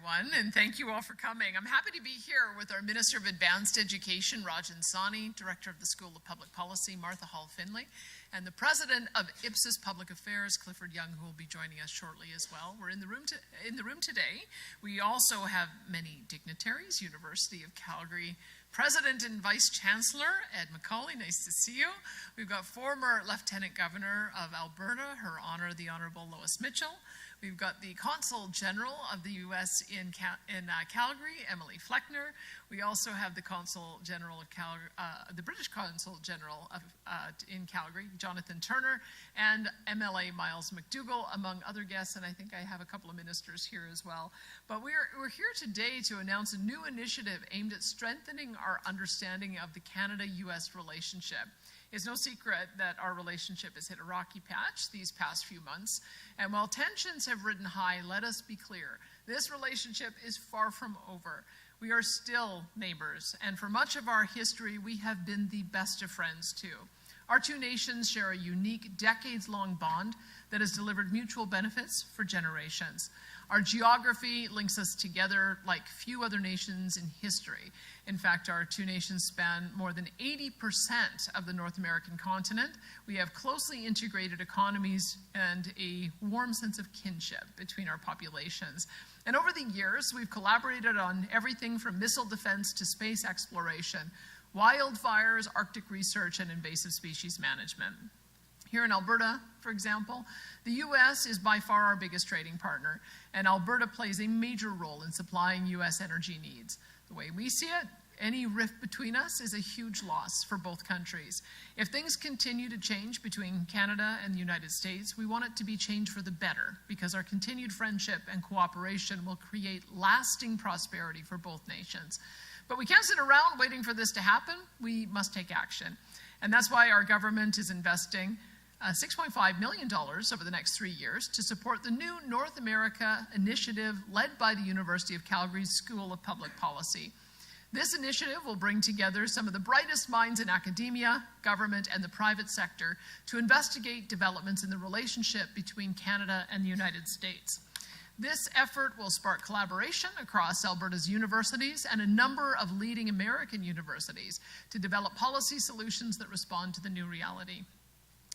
everyone, and thank you all for coming. I'm happy to be here with our Minister of Advanced Education, Rajan, Director of the School of Public Policy, Martha Hall-Finley, and the President of Ipsos Public Affairs, Clifford Young, who will be joining us shortly as well. We're in the room today. We also have many dignitaries, University of Calgary President and Vice Chancellor Ed McCauley, nice to see you. We've got former Lieutenant Governor of Alberta, Her Honor the Honorable Lois Mitchell. We've got the Consul General of the U.S. in Calgary, Emily Fleckner. We also have the Consul General of Calgary, the British Consul General in Calgary, Jonathan Turner, and MLA Miles McDougall, among other guests, and I think I have a couple of ministers here as well. But we're here today to announce a new initiative aimed at strengthening our understanding of the Canada-U.S. relationship. It's no secret that our relationship has hit a rocky patch these past few months. And while tensions have ridden high, let us be clear, this relationship is far from over. We are still neighbors, and for much of our history, we have been the best of friends too. Our two nations share a unique, decades-long bond that has delivered mutual benefits for generations. Our geography links us together like few other nations in history. In fact, our two nations span more than 80% of the North American continent. We have closely integrated economies and a warm sense of kinship between our populations. And over the years, we've collaborated on everything from missile defense to space exploration, wildfires, Arctic research, and invasive species management. Here in Alberta, for example, the U.S. is by far our biggest trading partner, and Alberta plays a major role in supplying U.S. energy needs. The way we see it, any rift between us is a huge loss for both countries. If things continue to change between Canada and the United States, we want it to be changed for the better, because our continued friendship and cooperation will create lasting prosperity for both nations. But we can't sit around waiting for this to happen. We must take action. And that's why our government is investing $6.5 million over the next 3 years to support the new North America initiative led by the University of Calgary's School of Public Policy. This initiative will bring together some of the brightest minds in academia, government, and the private sector to investigate developments in the relationship between Canada and the United States. This effort will spark collaboration across Alberta's universities and a number of leading American universities to develop policy solutions that respond to the new reality.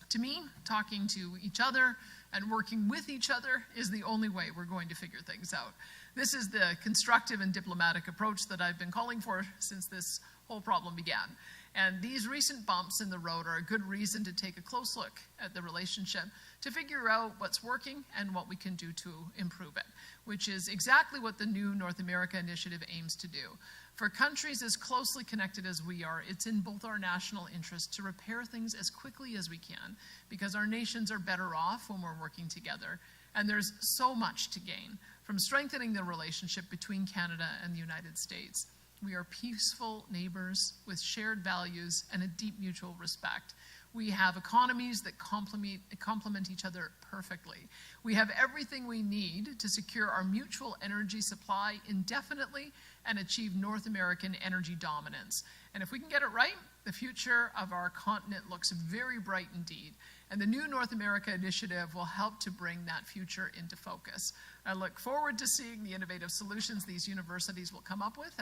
To me, talking to each other and working with each other is the only way we're going to figure things out. This is the constructive and diplomatic approach that I've been calling for since this whole problem began. And these recent bumps in the road are a good reason to take a close look at the relationship to figure out what's working and what we can do to improve it, which is exactly what the new North America Initiative aims to do. For countries as closely connected as we are, it's in both our national interest to repair things as quickly as we can, because our nations are better off when we're working together. And there's so much to gain from strengthening the relationship between Canada and the United States. We are peaceful neighbors with shared values and a deep mutual respect. We have economies that complement each other perfectly. We have everything we need to secure our mutual energy supply indefinitely and achieve North American energy dominance. And if we can get it right, the future of our continent looks very bright indeed. And the new North America Initiative will help to bring that future into focus. I look forward to seeing the innovative solutions these universities will come up with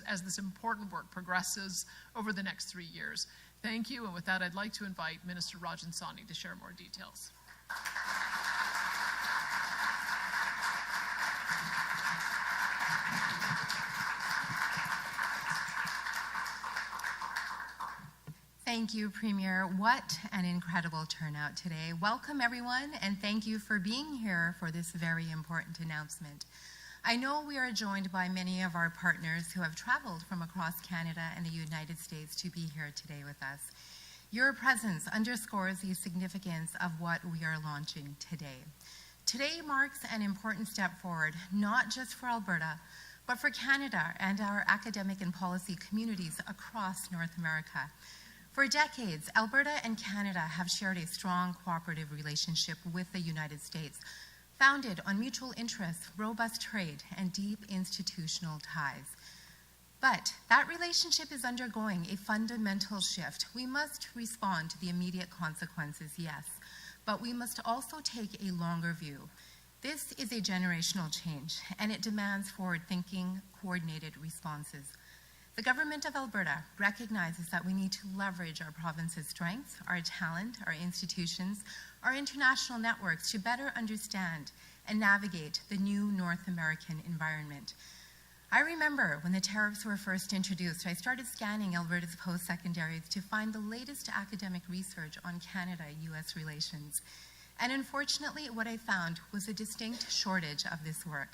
as this important work progresses over the next 3 years. Thank you, and with that, I'd like to invite Minister Rajan Sawhney to share more details. Thank you, Premier. What an incredible turnout today. Welcome, everyone, and thank you for being here for this very important announcement. I know we are joined by many of our partners who have traveled from across Canada and the United States to be here today with us. Your presence underscores the significance of what we are launching today. Today marks an important step forward, not just for Alberta, but for Canada and our academic and policy communities across North America. For decades, Alberta and Canada have shared a strong cooperative relationship with the United States, founded on mutual interests, robust trade, and deep institutional ties. But that relationship is undergoing a fundamental shift. We must respond to the immediate consequences, yes, but we must also take a longer view. This is a generational change, and it demands forward-thinking, coordinated responses. The Government of Alberta recognizes that we need to leverage our province's strengths, our talent, our institutions, our international networks to better understand and navigate the new North American environment. I remember when the tariffs were first introduced, I started scanning Alberta's post-secondaries to find the latest academic research on Canada-US relations. And unfortunately, what I found was a distinct shortage of this work.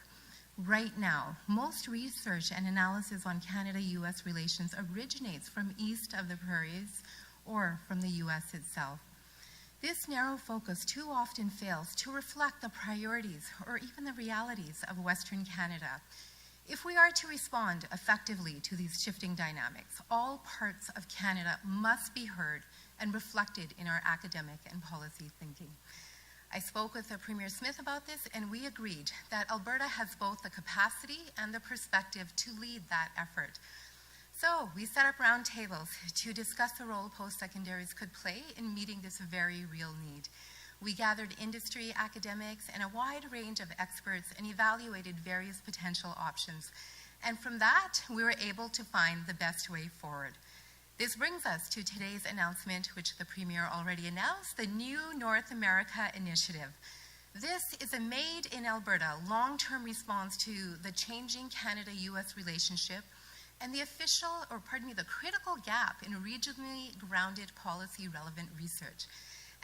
Right now, most research and analysis on Canada-US relations originates from east of the prairies or from the US itself. This narrow focus too often fails to reflect the priorities or even the realities of Western Canada. If we are to respond effectively to these shifting dynamics, all parts of Canada must be heard and reflected in our academic and policy thinking. I spoke with Premier Smith about this, and we agreed that Alberta has both the capacity and the perspective to lead that effort. So we set up roundtables to discuss the role post-secondaries could play in meeting this very real need. We gathered industry, academics, and a wide range of experts and evaluated various potential options. And from that, we were able to find the best way forward. This brings us to today's announcement, which the Premier already announced, the new North America Initiative. This is a made in Alberta long-term response to the changing Canada-US relationship and the critical gap in regionally grounded policy relevant research.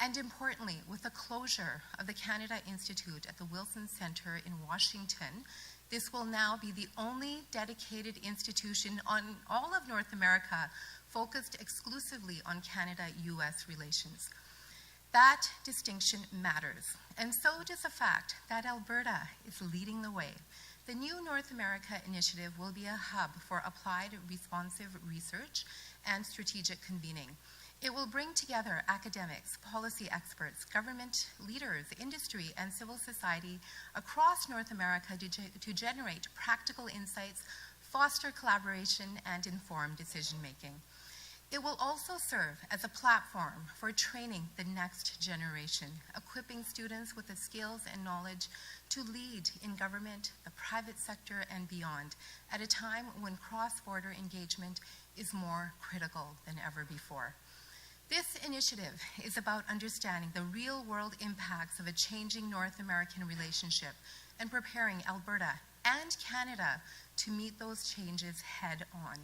And importantly, with the closure of the Canada Institute at the Wilson Centre in Washington, this will now be the only dedicated institution on all of North America focused exclusively on Canada-US relations. That distinction matters, and so does the fact that Alberta is leading the way. The new North America Initiative will be a hub for applied responsive research and strategic convening. It will bring together academics, policy experts, government leaders, industry, and civil society across North America to generate practical insights, foster collaboration, and inform decision-making. It will also serve as a platform for training the next generation, equipping students with the skills and knowledge to lead in government, the private sector, and beyond, at a time when cross-border engagement is more critical than ever before. This initiative is about understanding the real-world impacts of a changing North American relationship and preparing Alberta and Canada to meet those changes head-on.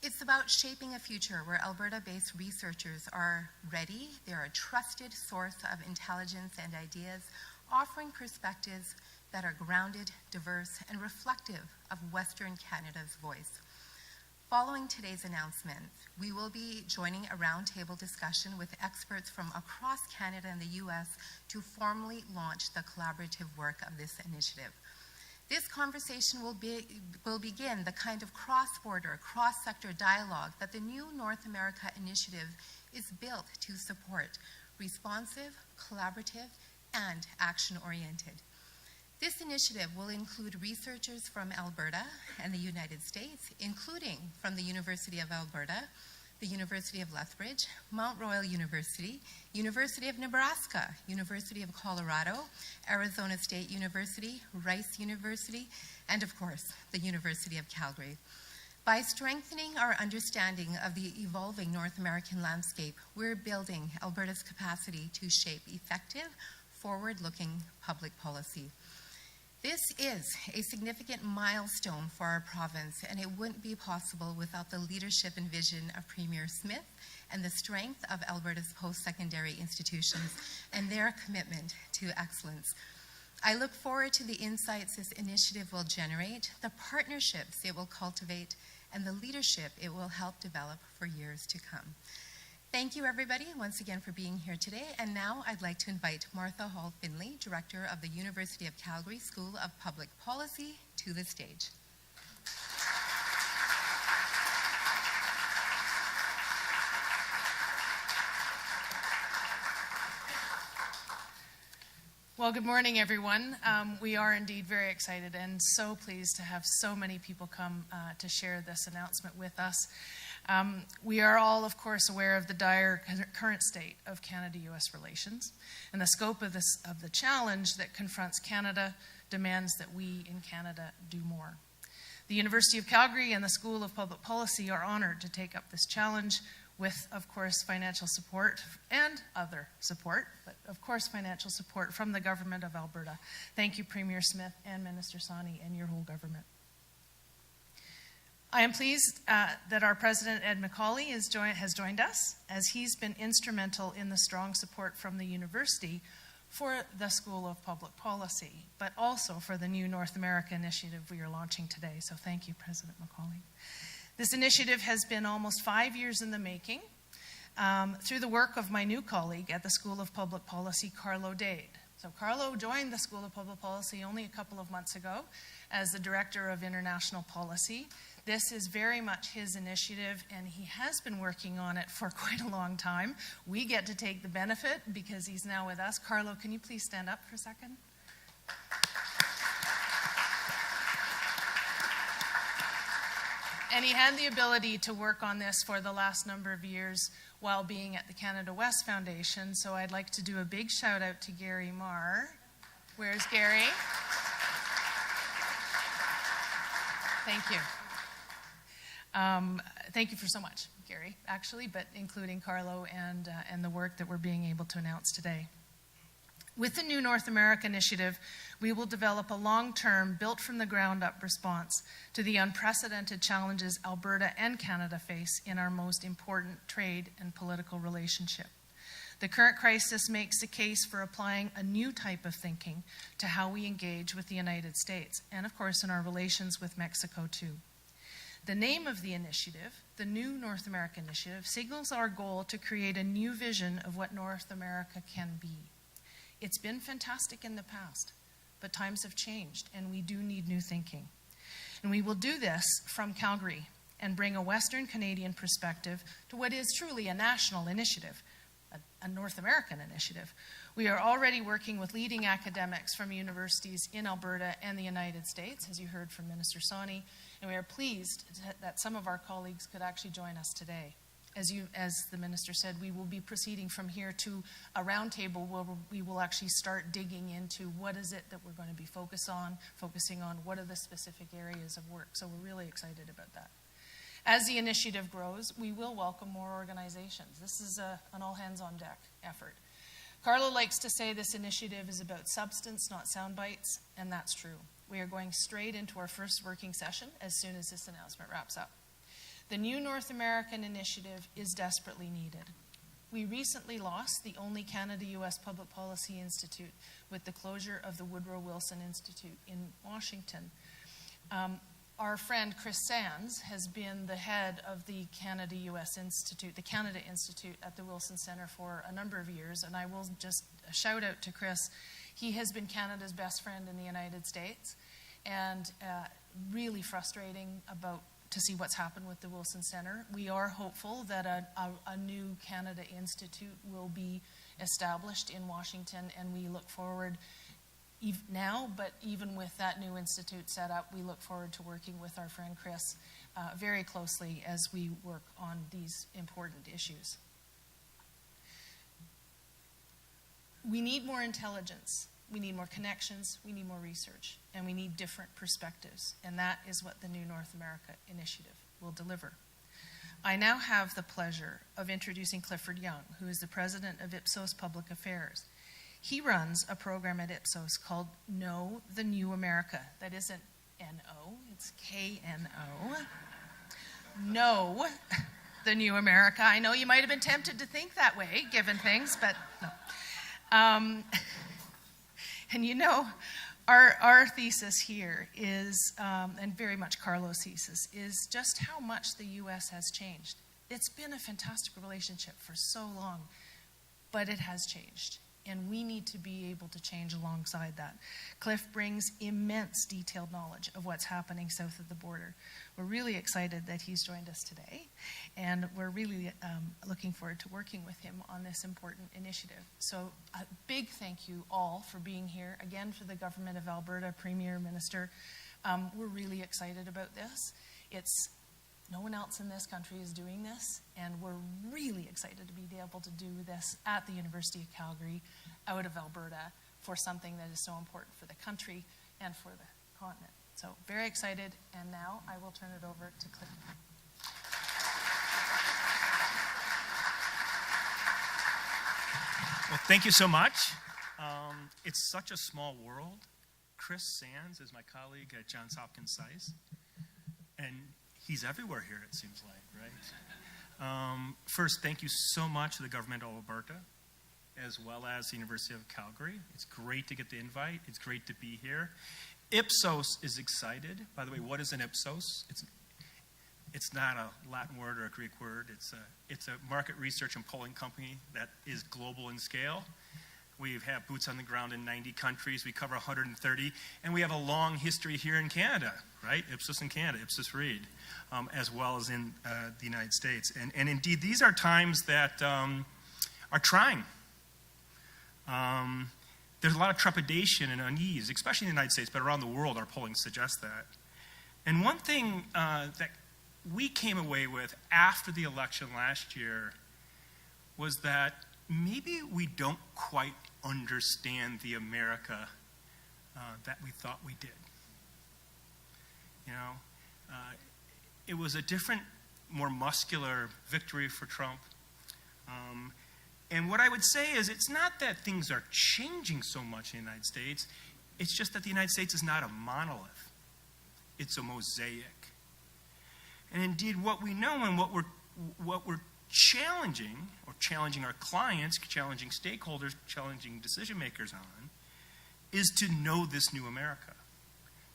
It's about shaping a future where Alberta-based researchers are ready. They're a trusted source of intelligence and ideas, offering perspectives that are grounded, diverse, and reflective of Western Canada's voice. Following today's announcement, we will be joining a roundtable discussion with experts from across Canada and the US to formally launch the collaborative work of this initiative. This conversation will begin the kind of cross-border, cross-sector dialogue that the new North America Initiative is built to support, responsive, collaborative, and action-oriented. This initiative will include researchers from Alberta and the United States, including from the University of Alberta, the University of Lethbridge, Mount Royal University, University of Nebraska, University of Colorado, Arizona State University, Rice University, and of course, the University of Calgary. By strengthening our understanding of the evolving North American landscape, we're building Alberta's capacity to shape effective, forward-looking public policy. This is a significant milestone for our province, and it wouldn't be possible without the leadership and vision of Premier Smith and the strength of Alberta's post-secondary institutions and their commitment to excellence. I look forward to the insights this initiative will generate, the partnerships it will cultivate, and the leadership it will help develop for years to come. Thank you, everybody, once again for being here today. And now I'd like to invite Martha Hall-Finley, Director of the University of Calgary School of Public Policy, to the stage. Well, good morning, everyone. We are indeed very excited and so pleased to have so many people come to share this announcement with us. We are all, of course, aware of the dire current state of Canada-U.S. relations, and the scope of the challenge that confronts Canada demands that we in Canada do more. The University of Calgary and the School of Public Policy are honored to take up this challenge with, of course, financial support and other support, but of course financial support from the Government of Alberta. Thank you, Premier Smith and Minister Sawhney and your whole government. I am pleased that our President, Ed McCauley, has joined us, as he's been instrumental in the strong support from the University for the School of Public Policy, but also for the new North America initiative we are launching today. So thank you, President McCauley. This initiative has been almost 5 years in the making through the work of my new colleague at the School of Public Policy, Carlo Dade. So Carlo joined the School of Public Policy only a couple of months ago as the Director of International Policy. This is very much his initiative, and he has been working on it for quite a long time. We get to take the benefit because he's now with us. Carlo, can you please stand up for a second? And he had the ability to work on this for the last number of years while being at the Canada West Foundation. So I'd like to do a big shout out to Gary Marr. Where's Gary? Thank you. Thank you for so much, Gary, actually, but including Carlo and the work that we're being able to announce today. With the new North America initiative, we will develop a long-term, built-from-the-ground-up response to the unprecedented challenges Alberta and Canada face in our most important trade and political relationship. The current crisis makes the case for applying a new type of thinking to how we engage with the United States, and of course in our relations with Mexico too. The name of the initiative, the new North America Initiative, signals our goal to create a new vision of what North America can be. It's been fantastic in the past, but times have changed and we do need new thinking. And we will do this from Calgary and bring a Western Canadian perspective to what is truly a national initiative, a North American initiative. We are already working with leading academics from universities in Alberta and the United States, as you heard from Minister Sawhney, and we are pleased that some of our colleagues could actually join us today. As the Minister said, we will be proceeding from here to a roundtable where we will actually start digging into what is it that we're going to be focusing on, what are the specific areas of work. So we're really excited about that. As the initiative grows, we will welcome more organizations. This is an all-hands-on-deck effort. Carlo likes to say this initiative is about substance, not sound bites, and that's true. We are going straight into our first working session as soon as this announcement wraps up. The new North American initiative is desperately needed. We recently lost the only Canada-U.S. Public Policy Institute with the closure of the Woodrow Wilson Institute in Washington. Our friend Chris Sands has been the head of the Canada-U.S. Institute, the Canada Institute at the Wilson Centre for a number of years, and I will just shout out to Chris. He has been Canada's best friend in the United States, and really frustrating to see what's happened with the Wilson Centre. We are hopeful that a new Canada Institute will be established in Washington, and we look forward now, but even with that new institute set up, we look forward to working with our friend Chris very closely as we work on these important issues. We need more intelligence, we need more connections, we need more research, and we need different perspectives, and that is what the new North America Initiative will deliver. I now have the pleasure of introducing Clifford Young, who is the president of Ipsos Public Affairs. He runs a program at Ipsos called Know the New America. That isn't N-O, it's K-N-O. Know the New America. I know you might have been tempted to think that way, given things, but no. And you know, our thesis here is, and very much Carlo's thesis, is just how much the U.S. has changed. It's been a fantastic relationship for so long, but it has changed. And we need to be able to change alongside that. Cliff brings immense detailed knowledge of what's happening south of the border. We're really excited that he's joined us today, and we're really looking forward to working with him on this important initiative. So a big thank you all for being here. Again, for the Government of Alberta, Premier, Minister. We're really excited about this. It's No one else in this country is doing this, and we're really excited to be able to do this at the University of Calgary, out of Alberta, for something that is so important for the country and for the continent. So very excited, and now I will turn it over to Cliff. Well, thank you so much. It's such a small world. Chris Sands is my colleague at Johns Hopkins SAIS, and he's everywhere here, it seems like, right? First, thank you so much to the government of Alberta, as well as the University of Calgary. It's great to get the invite. It's great to be here. Ipsos is excited. By the way, what is an Ipsos? It's not a Latin word or a Greek word. It's a market research and polling company that is global in scale. We have boots on the ground in 90 countries. We cover 130. And we have a long history here in Canada, right? Ipsos in Canada, Ipsos Reid, as well as in the United States. And indeed, these are times that are trying. There's a lot of trepidation and unease, especially in the United States, but around the world, our polling suggests that. And one thing that we came away with after the election last year was that maybe we don't quite understand the America that we thought we did. You know, it was a different, more muscular victory for Trump. And what I would say is it's not that things are changing so much in the United States. It's just that the United States is not a monolith. It's a mosaic. And indeed, what we know and what we're challenging, or challenging our clients, challenging stakeholders, challenging decision makers on, is to know this new America.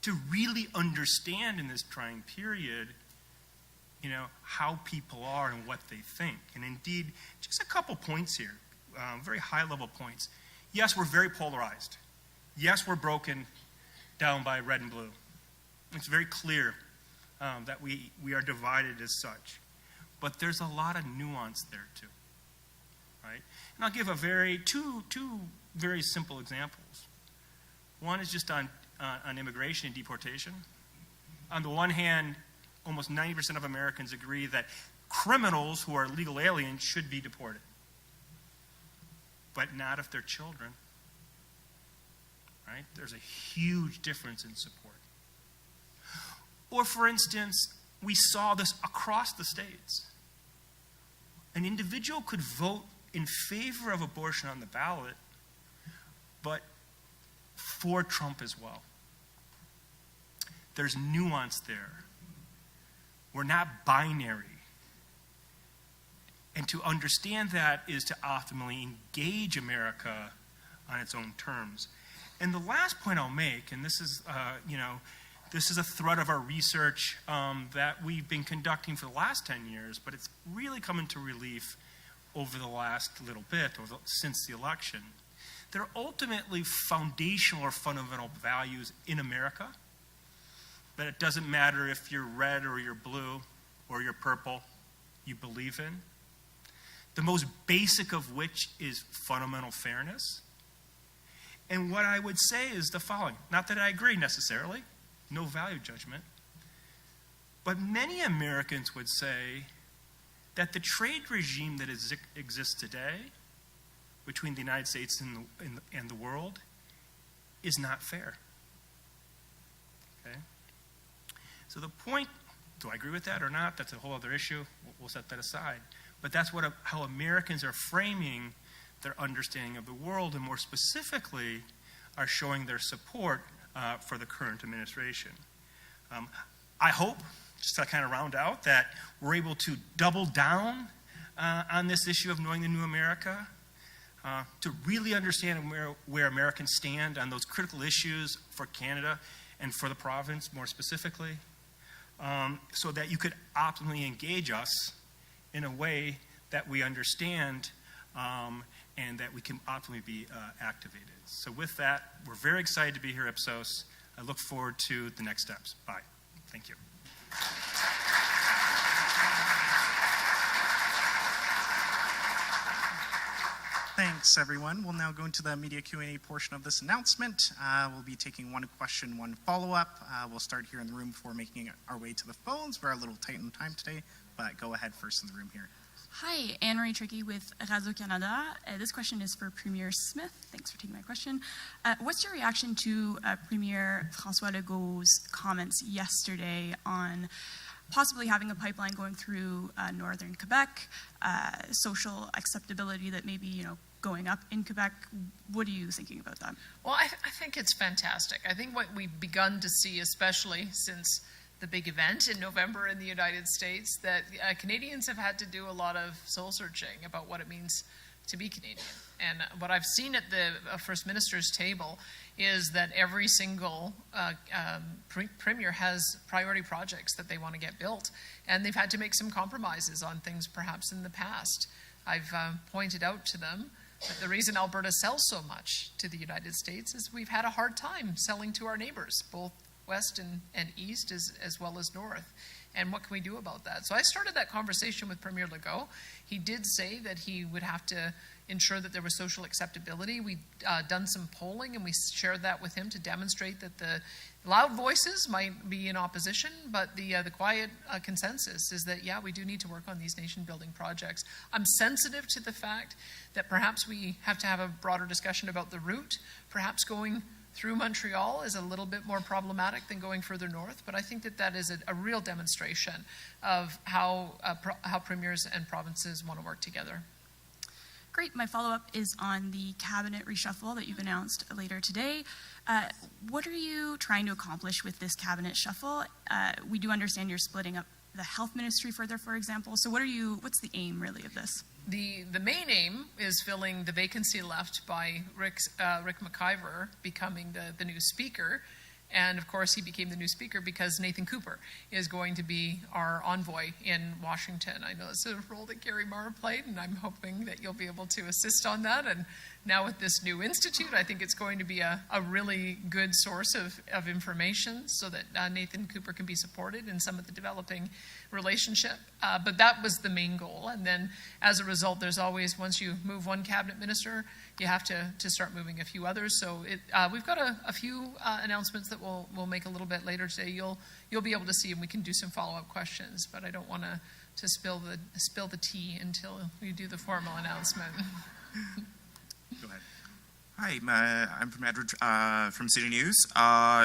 To really understand in this trying period, you know, how people are and what they think. And indeed, just a couple points here, very high-level points. Yes, we're very polarized. Yes, we're broken down by red and blue. It's very clear that we are divided as such. But there's a lot of nuance there too, right? And I'll give two very simple examples. One is just on immigration and deportation. On the one hand, almost 90% of Americans agree that criminals who are legal aliens should be deported, but not if they're children, right? There's a huge difference in support. Or, for instance, we saw this across the states. An individual could vote in favor of abortion on the ballot, but for Trump as well. There's nuance there. We're not binary. And to understand that is to optimally engage America on its own terms. And the last point I'll make, and this is, this is a thread of our research that we've been conducting for the last 10 years, but it's really come into relief over the last little bit, since the election. There are ultimately foundational or fundamental values in America that it doesn't matter if you're red or you're blue or you're purple, you believe in. The most basic of which is fundamental fairness. And what I would say is the following. Not that I agree necessarily, no value judgment, but many Americans would say that the trade regime that exists today between the United States and the world is not fair. Okay? So the point, do I agree with that or not? That's a whole other issue. We'll set that aside. But that's how Americans are framing their understanding of the world, and more specifically, are showing their support for the current administration. I hope, just to kind of round out, that we're able to double down on this issue of knowing the new America, to really understand where Americans stand on those critical issues for Canada and for the province more specifically, so that you could optimally engage us in a way that we understand and that we can optimally be activated. So with that, we're very excited to be here at Ipsos. I look forward to the next steps. Bye. Thank you. Thanks, everyone. We'll now go into the media Q&A portion of this announcement. We'll be taking one question, one follow-up. We'll start here in the room before making our way to the phones. We're a little tight on time today, but go ahead first in the room here. Hi, Anne-Marie Tricky with Radio-Canada. This question is for Premier Smith. Thanks for taking my question. What's your reaction to Premier François Legault's comments yesterday on possibly having a pipeline going through northern Quebec, social acceptability that maybe, going up in Quebec? What are you thinking about that? Well, I think it's fantastic. I think what we've begun to see, especially since the big event in November in the United States, that Canadians have had to do a lot of soul searching about what it means to be Canadian. And what I've seen at the First Minister's table is that every single premier has priority projects that they want to get built, and they've had to make some compromises on things perhaps in the past. I've pointed out to them that the reason Alberta sells so much to the United States is we've had a hard time selling to our neighbors, both west and east as well as north. And what can we do about that? So I started that conversation with Premier Legault. He did say that he would have to ensure that there was social acceptability. We've done some polling, and we shared that with him to demonstrate that the loud voices might be in opposition, but the quiet consensus is that, yeah, we do need to work on these nation-building projects. I'm sensitive to the fact that perhaps we have to have a broader discussion about the route. Perhaps going through Montreal is a little bit more problematic than going further north, but I think that is a real demonstration of how premiers and provinces want to work together. Great. My follow-up is on the cabinet reshuffle that you've announced later today. What are you trying to accomplish with this cabinet shuffle? We do understand you're splitting up the health ministry further, for example. So what's the aim really of this? The main aim is filling the vacancy left by Rick McIver becoming the new speaker. And of course, he became the new speaker because Nathan Cooper is going to be our envoy in Washington. I know it's a role that Gary Marr played, and I'm hoping that you'll be able to assist on that. And now with this new institute, I think it's going to be a really good source of information so that Nathan Cooper can be supported in some of the developing relationship. But that was the main goal. And then as a result, there's always, once you move one cabinet minister, you have to start moving a few others. So we've got a few announcements that we'll make a little bit later today. You'll be able to see, and we can do some follow-up questions. But I don't want to spill the tea until we do the formal announcement. Go ahead. Hi, I'm from Edward from City News.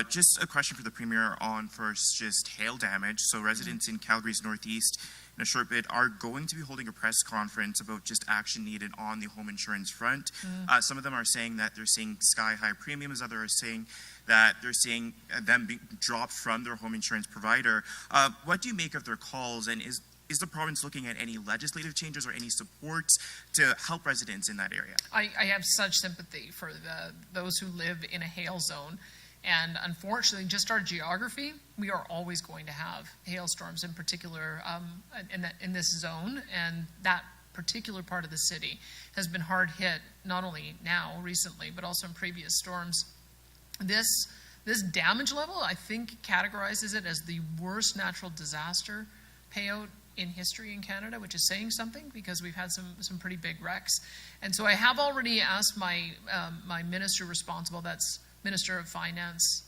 Just a question for the Premier on first just hail damage. So residents in Calgary's northeast in a short bit are going to be holding a press conference about just action needed on the home insurance front. Some of them are saying that they're seeing sky-high premiums. Others are saying that they're seeing them being dropped from their home insurance provider. What do you make of their calls, and is the province looking at any legislative changes or any supports to help residents in that area? I have such sympathy for those who live in a hail zone. And unfortunately, just our geography, we are always going to have hailstorms in particular in this zone. And that particular part of the city has been hard hit, not only now, recently, but also in previous storms. This damage level, I think, categorizes it as the worst natural disaster payout in history in Canada, which is saying something because we've had some pretty big wrecks. And so I have already asked my minister responsible, that's Minister of Finance,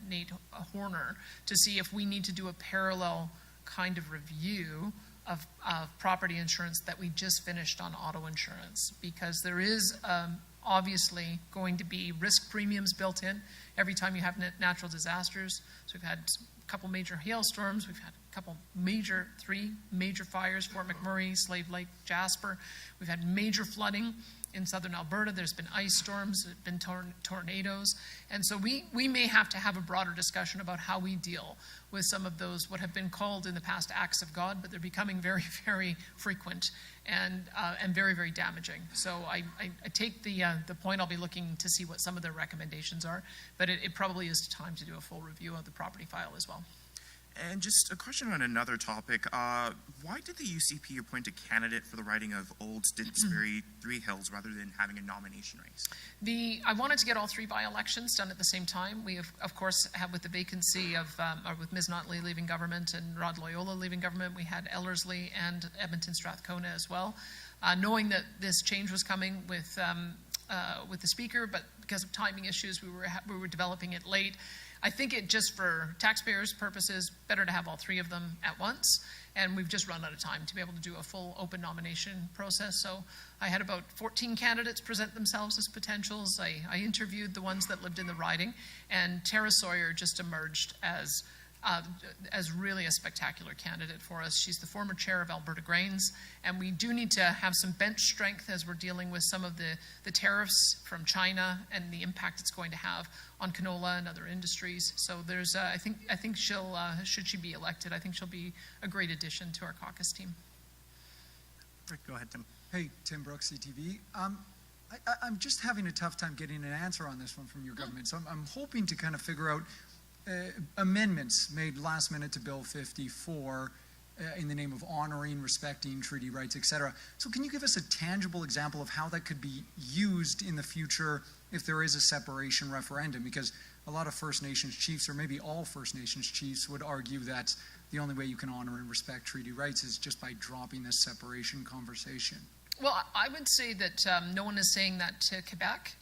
Nate Horner, to see if we need to do a parallel kind of review of property insurance that we just finished on auto insurance, because there is obviously going to be risk premiums built in every time you have natural disasters. So we've had a couple major hailstorms, we've had three major fires, Fort McMurray, Slave Lake, Jasper. We've had major flooding in southern Alberta. There's been ice storms, there's been tornadoes. And so we may have to have a broader discussion about how we deal with some of those, what have been called in the past acts of God, but they're becoming very, very frequent and very, very damaging. So I take the point. I'll be looking to see what some of their recommendations are, but it probably is time to do a full review of the property file as well. And just a question on another topic. Why did the UCP appoint a candidate for the riding of Old Didsbury Three Hills rather than having a nomination race? I wanted to get all three by-elections done at the same time. We, of course, have with the vacancy of, with Ms. Notley leaving government and Rod Loyola leaving government, we had Ellerslie and Edmonton Strathcona as well. knowing that this change was coming with the speaker, but because of timing issues, we were developing it late. I think it just for taxpayers' purposes, better to have all three of them at once. And we've just run out of time to be able to do a full open nomination process. So I had about 14 candidates present themselves as potentials. I interviewed the ones that lived in the riding, and Tara Sawyer just emerged as really a spectacular candidate for us. She's the former chair of Alberta Grains, and we do need to have some bench strength as we're dealing with some of the tariffs from China and the impact it's going to have on canola and other industries. So there's, I think she'll, should she be elected, I think she'll be a great addition to our caucus team. Go ahead, Tim. Hey, Tim Brooks, CTV. I'm just having a tough time getting an answer on this one from your government. So I'm hoping to kind of figure out amendments made last minute to Bill 54 in the name of honoring, respecting treaty rights, etc. So can you give us a tangible example of how that could be used in the future if there is a separation referendum? Because a lot of First Nations chiefs, or maybe all First Nations chiefs, would argue that the only way you can honor and respect treaty rights is just by dropping this separation conversation. Well, I would say that no one is saying that to Quebec.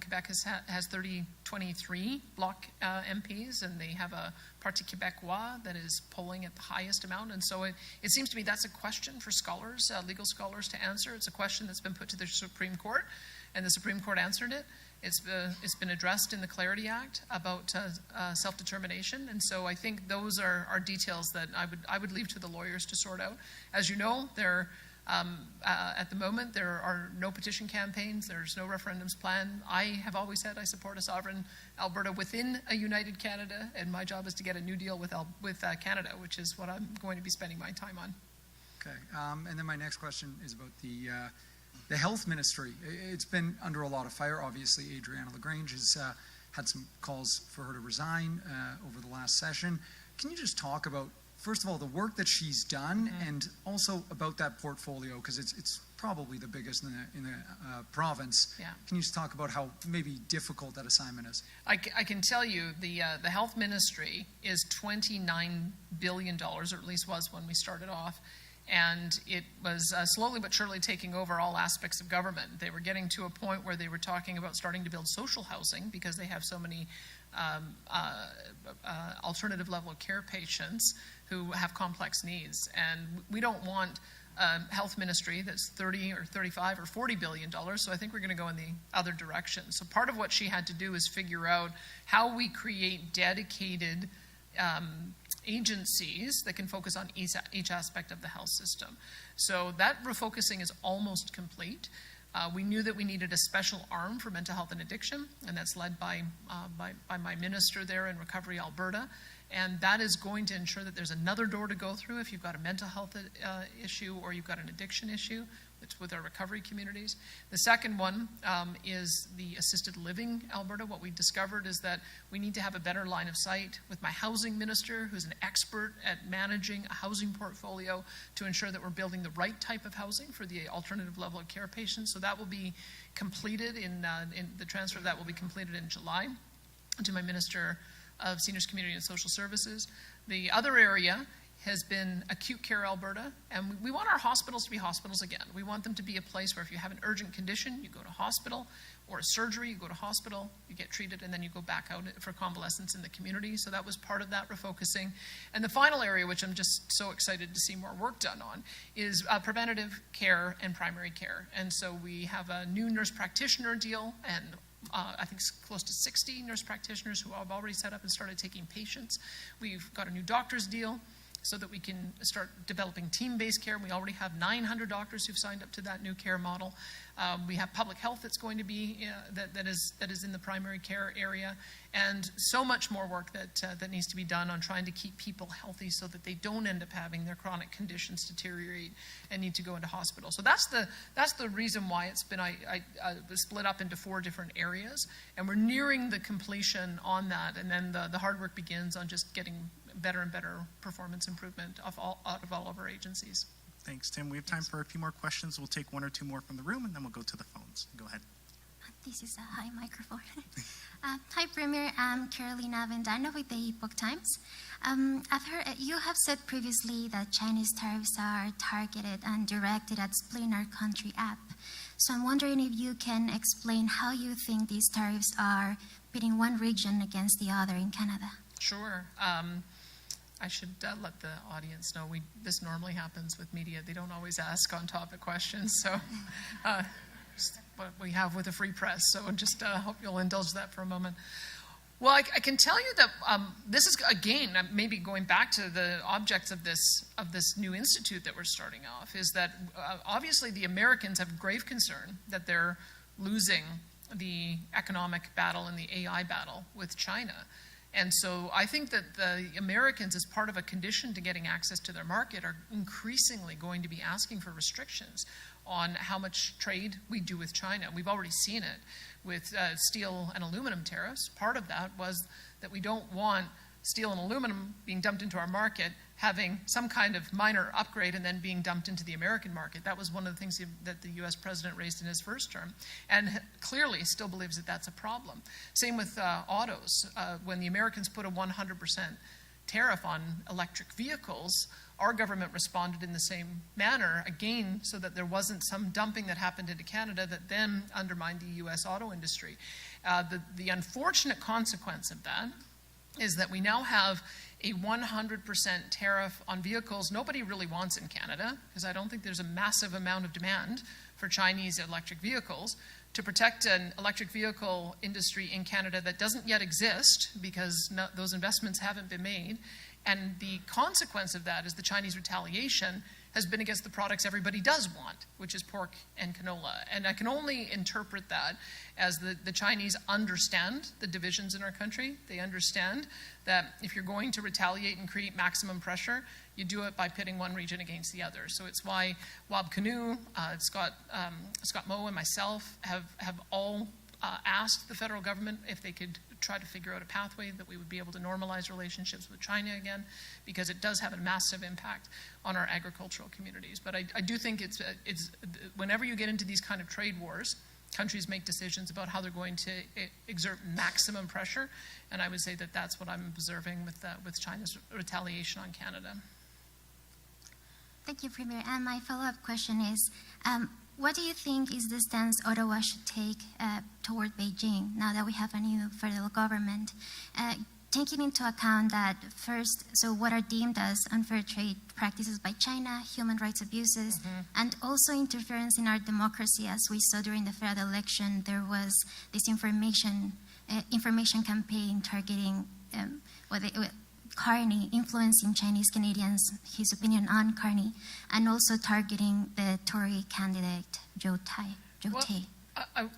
Quebec has 23 bloc MPs, and they have a Parti Québécois that is polling at the highest amount. And so it seems to me that's a question for scholars, legal scholars, to answer. It's a question that's been put to the Supreme Court, and the Supreme Court answered it. It's been addressed in the Clarity Act about self-determination, and so I think those are details that I would leave to the lawyers to sort out. As you know, at the moment, there are no petition campaigns. There's no referendums planned. I have always said I support a sovereign Alberta within a united Canada, and my job is to get a new deal with Canada, which is what I'm going to be spending my time on. Okay, and then my next question is about the health ministry. It's been under a lot of fire. Obviously, Adriana LaGrange has had some calls for her to resign over the last session. Can you just talk about, first of all, the work that she's done, and also about that portfolio, because it's probably the biggest in the province. Yeah. Can you just talk about how maybe difficult that assignment is? I can tell you the health ministry is $29 billion, or at least was when we started off. And it was slowly but surely taking over all aspects of government. They were getting to a point where they were talking about starting to build social housing because they have so many alternative level of care patients who have complex needs. And we don't want a health ministry that's 30 or 35 or $40 billion, so I think we're going to go in the other direction. So part of what she had to do is figure out how we create dedicated agencies that can focus on each aspect of the health system. So that refocusing is almost complete. We knew that we needed a special arm for mental health and addiction, and that's led by my minister there in Recovery Alberta. And that is going to ensure that there's another door to go through if you've got a mental health issue or you've got an addiction issue. It's with our recovery communities. The second one is the assisted living Alberta. What we discovered is that we need to have a better line of sight with my housing minister, who's an expert at managing a housing portfolio to ensure that we're building the right type of housing for the alternative level of care patients. So that will be completed in the transfer of that will be completed in July to my Minister of Seniors, Community and Social Services. The other area has been acute care Alberta, and we want our hospitals to be hospitals again. We want them to be a place where if you have an urgent condition, you go to hospital, or a surgery, you go to hospital, you get treated, and then you go back out for convalescence in the community. So that was part of that refocusing. And the final area, which I'm just so excited to see more work done on, is preventative care and primary care. And so we have a new nurse practitioner deal, and I think close to 60 nurse practitioners who have already set up and started taking patients. We've got a new doctor's deal so that we can start developing team-based care. We already have 900 doctors who've signed up to that new care model. We have public health that's going to be, that is in the primary care area, and so much more work that needs to be done on trying to keep people healthy so that they don't end up having their chronic conditions deteriorate and need to go into hospital. So that's the reason why it's been split up into 4 different areas, and we're nearing the completion on that, and then the hard work begins on just getting better and better performance improvement out of all of our agencies. Thanks, Tim. We have time for a few more questions. We'll take 1 or 2 more from the room, and then we'll go to the phones. Go ahead. This is a high microphone. Hi, Premier. I'm Carolina Vendano with the Epoch Times. You have said previously that Chinese tariffs are targeted and directed at splitting our country up. So I'm wondering if you can explain how you think these tariffs are pitting one region against the other in Canada. Sure. I should let the audience know this normally happens with media. They don't always ask on-topic questions, so what we have with the free press. So just hope you'll indulge that for a moment. Well, I can tell you that this is, again, maybe going back to the objects of this new institute that we're starting off, is that obviously the Americans have grave concern that they're losing the economic battle and the AI battle with China. And so I think that the Americans, as part of a condition to getting access to their market, are increasingly going to be asking for restrictions on how much trade we do with China. We've already seen it with steel and aluminum tariffs. Part of that was that we don't want steel and aluminum being dumped into our market, having some kind of minor upgrade and then being dumped into the American market. That was one of the things that the U.S. president raised in his first term, and clearly still believes that that's a problem. Same with autos. When the Americans put a 100% tariff on electric vehicles, our government responded in the same manner, again, so that there wasn't some dumping that happened into Canada that then undermined the U.S. auto industry. The unfortunate consequence of that is that we now have a 100% tariff on vehicles nobody really wants in Canada, because I don't think there's a massive amount of demand for Chinese electric vehicles, to protect an electric vehicle industry in Canada that doesn't yet exist because those investments haven't been made. And the consequence of that is the Chinese retaliation has been against the products everybody does want, which is pork and canola. And I can only interpret that as the Chinese understand the divisions in our country. They understand that if you're going to retaliate and create maximum pressure, you do it by pitting one region against the other. So it's why Wab Kinew, Scott Moe, and myself have all asked the federal government if they could try to figure out a pathway that we would be able to normalize relationships with China again, because it does have a massive impact on our agricultural communities. But I do think it's whenever you get into these kind of trade wars, countries make decisions about how they're going to exert maximum pressure, and I would say that that's what I'm observing with China's retaliation on Canada. Thank you, Premier. And my follow-up question is, what do you think is the stance Ottawa should take toward Beijing now that we have a new federal government? Taking into account that first, so what are deemed as unfair trade practices by China, human rights abuses, and also interference in our democracy. As we saw during the federal election, there was this information campaign targeting Carney, influencing Chinese Canadians, his opinion on Carney, and also targeting the Tory candidate, Joe Tay.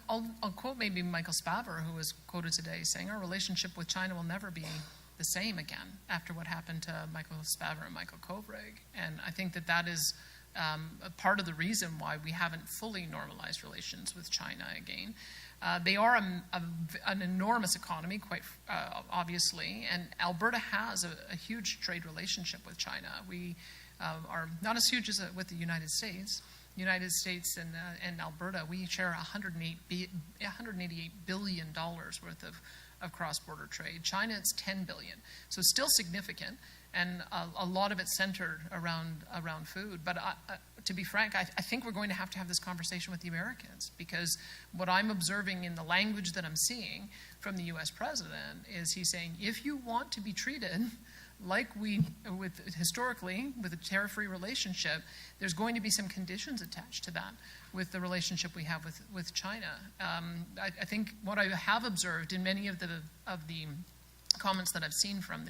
I'll quote maybe Michael Spavor, who was quoted today saying our relationship with China will never be the same again after what happened to Michael Spavor and Michael Kovrig. And I think that is a part of the reason why we haven't fully normalized relations with China again. They are an enormous economy, quite obviously, and Alberta has a huge trade relationship with China. We are not as huge as with the United States. United States and Alberta, we share $188 billion worth of cross-border trade. China, it's $10 billion. So still significant, and a lot of it centered around food. But to be frank, I think we're going to have this conversation with the Americans, because what I'm observing in the language that I'm seeing from the U.S. president is he's saying, if you want to be treated like historically with a tariff-free relationship, there's going to be some conditions attached to that with the relationship we have with China. I think what I have observed in many of the comments that I've seen from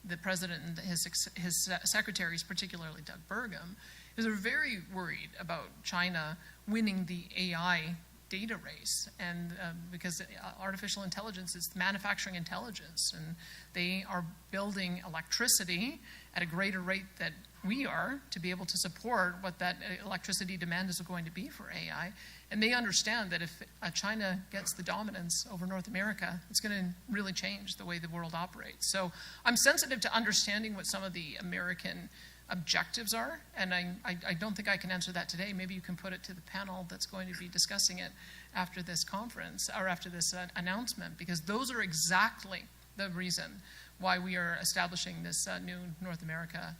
the president and his secretaries, particularly Doug Burgum, is they're very worried about China winning the AI data race, and because artificial intelligence is manufacturing intelligence, and they are building electricity at a greater rate than we are to be able to support what that electricity demand is going to be for AI. And they understand that if China gets the dominance over North America, it's going to really change the way the world operates. So I'm sensitive to understanding what some of the American objectives are, and I don't think I can answer that today. Maybe you can put it to the panel that's going to be discussing it after this conference, or after this announcement, because those are exactly the reason why we are establishing this new North America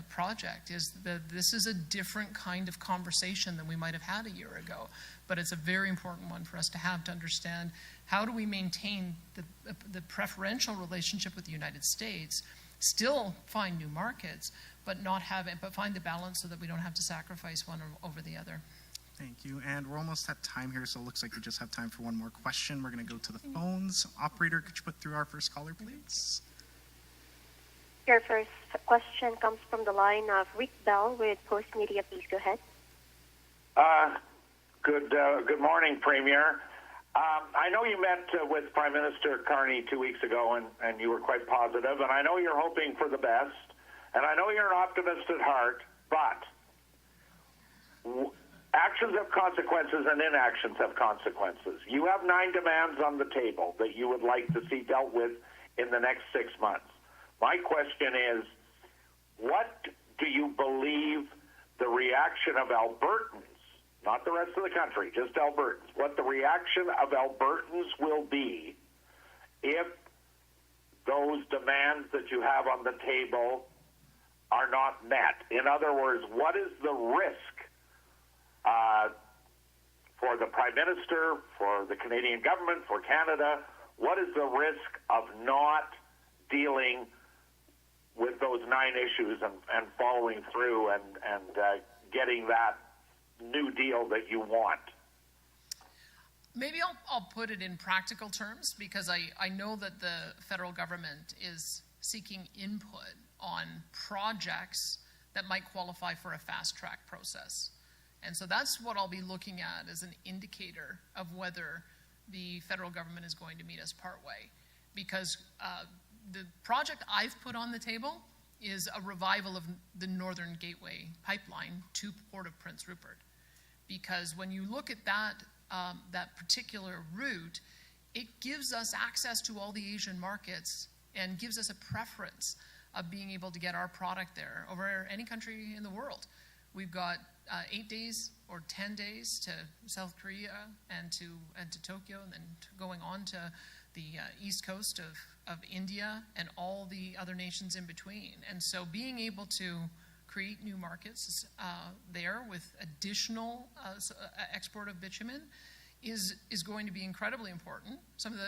project, is that this is a different kind of conversation than we might have had a year ago, but it's a very important one for us to have, to understand how do we maintain the preferential relationship with the United States, still find new markets, but find the balance so that we don't have to sacrifice one over the other. Thank you. And we're almost at time here, so it looks like we just have time for one more question. We're going to go to the phones. Operator, could you put through our first caller, please? Your first question comes from the line of Rick Bell with Post Media. Please go ahead. Good morning, Premier. I know you met with Prime Minister Carney 2 weeks ago, and you were quite positive, and I know you're hoping for the best, and I know you're an optimist at heart, but actions have consequences and inactions have consequences. You have 9 demands on the table that you would like to see dealt with in the next 6 months. My question is, what do you believe the reaction of Albertans, not the rest of the country, just Albertans, what the reaction of Albertans will be if those demands that you have on the table are not met? In other words, what is the risk for the Prime Minister, for the Canadian government, for Canada? What is the risk of not dealing with those 9 issues and following through and getting that new deal that you want? Maybe I'll put it in practical terms, because I know that the federal government is seeking input on projects that might qualify for a fast-track process. And so that's what I'll be looking at as an indicator of whether the federal government is going to meet us partway. Because the project I've put on the table is a revival of the Northern Gateway pipeline to Port of Prince Rupert. Because when you look at that particular route, it gives us access to all the Asian markets and gives us a preference of being able to get our product there over any country in the world. We've got 8 days or 10 days to South Korea and to Tokyo, and then going on to the east coast of India and all the other nations in between. And so being able to create new markets there with additional export of bitumen is going to be incredibly important. Some of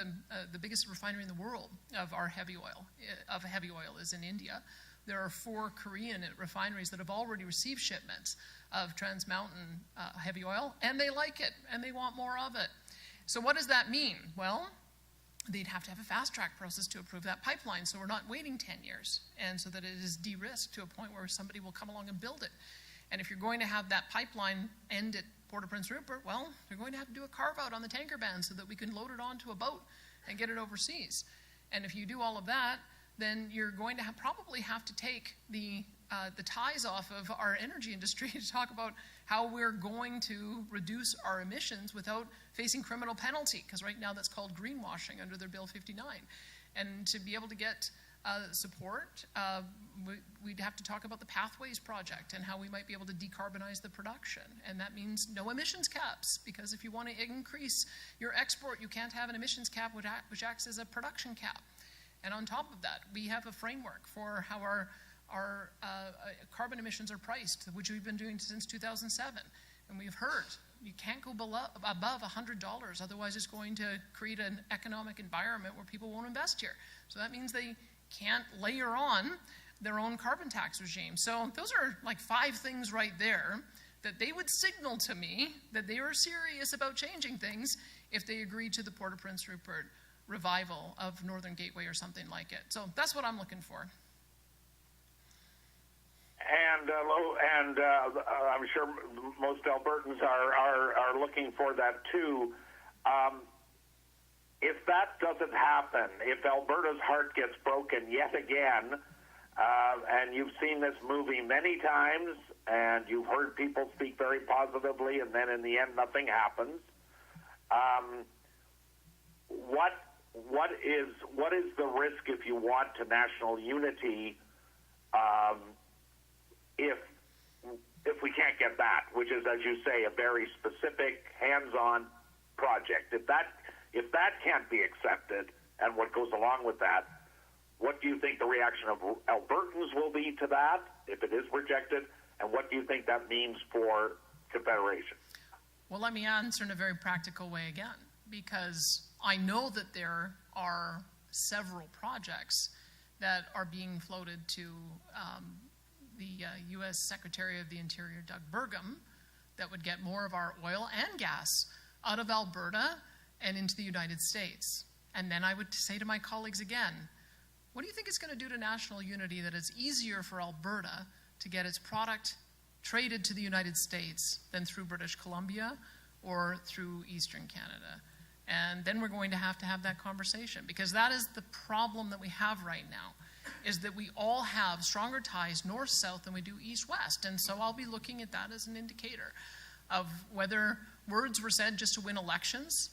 the biggest refinery in the world of heavy oil is in India. There are 4 Korean refineries that have already received shipments of Trans Mountain heavy oil, and they like it, and they want more of it. So what does that mean? Well, they'd have to have a fast-track process to approve that pipeline, so we're not waiting 10 years, and so that it is de-risked to a point where somebody will come along and build it. And if you're going to have that pipeline end at Port of Prince Rupert, well, you're going to have to do a carve-out on the tanker ban so that we can load it onto a boat and get it overseas. And if you do all of that, then you're going to probably have to take the ties off of our energy industry to talk about how we're going to reduce our emissions without facing criminal penalty, because right now that's called greenwashing under their Bill 59. And to be able to get support, we'd have to talk about the Pathways Project and how we might be able to decarbonize the production. And that means no emissions caps, because if you want to increase your export, you can't have an emissions cap which acts as a production cap. And on top of that, we have a framework for how our carbon emissions are priced, which we've been doing since 2007. And we've heard you can't go above $100, otherwise it's going to create an economic environment where people won't invest here. So that means they can't layer on their own carbon tax regime. So those are like 5 things right there that they would signal to me that they were serious about changing things if they agreed to the Port of Prince Rupert revival of Northern Gateway or something like it. So that's what I'm looking for. And I'm sure most Albertans are looking for that too. If that doesn't happen, if Alberta's heart gets broken yet again, and you've seen this movie many times, and you've heard people speak very positively, and then in the end nothing happens, what is the risk if you want to national unity if we can't get that, which is, as you say, a very specific, hands-on project. If that can't be accepted, and what goes along with that, what do you think the reaction of Albertans will be to that if it is rejected, and what do you think that means for Confederation? Well, let me answer in a very practical way again, because I know that there are several projects that are being floated to the U.S. Secretary of the Interior, Doug Burgum, that would get more of our oil and gas out of Alberta and into the United States. And then I would say to my colleagues again, what do you think it's going to do to national unity that it's easier for Alberta to get its product traded to the United States than through British Columbia or through Eastern Canada? And then we're going to have that conversation, because that is the problem that we have right now, is that we all have stronger ties north-south than we do east-west. And so I'll be looking at that as an indicator of whether words were said just to win elections,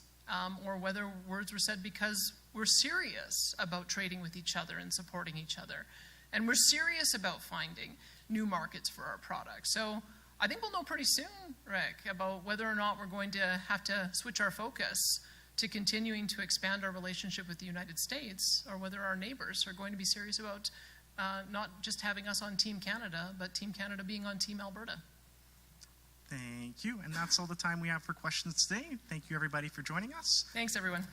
or whether words were said because we're serious about trading with each other and supporting each other. And we're serious about finding new markets for our products. So I think we'll know pretty soon, Rick, about whether or not we're going to have to switch our focus to continuing to expand our relationship with the United States, or whether our neighbors are going to be serious about not just having us on Team Canada, but Team Canada being on Team Alberta. Thank you. And that's all the time we have for questions today. Thank you, everybody, for joining us. Thanks, everyone.